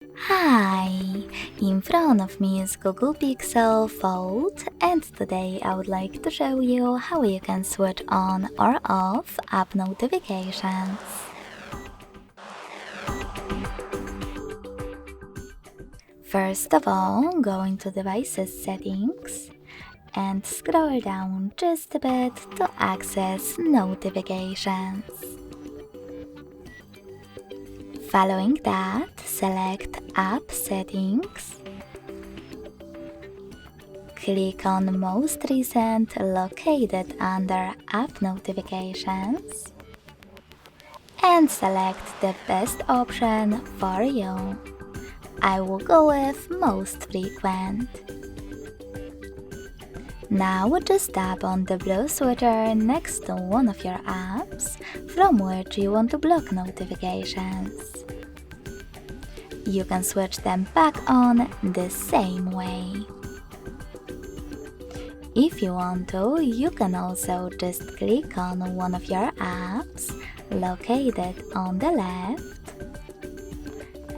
Hi! In front of me is Google Pixel Fold, and today I would like to show you how you can switch on or off app notifications. First of all, go into Devices Settings and scroll down just a bit to access notifications. Following that, select App Settings. Click on Most Recent located under App Notifications and select the best option for you. I will go with Most Frequent. Now just tap on the blue switcher next to one of your apps from which you want to block notifications. You can switch them back on the same way. If you want to, you can also just click on one of your apps located on the left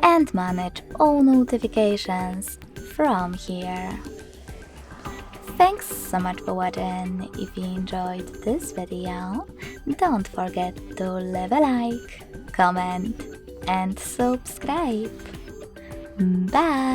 and manage all notifications from here. Thanks so much for watching. If you enjoyed this video, don't forget to leave a like, comment and subscribe. Bye!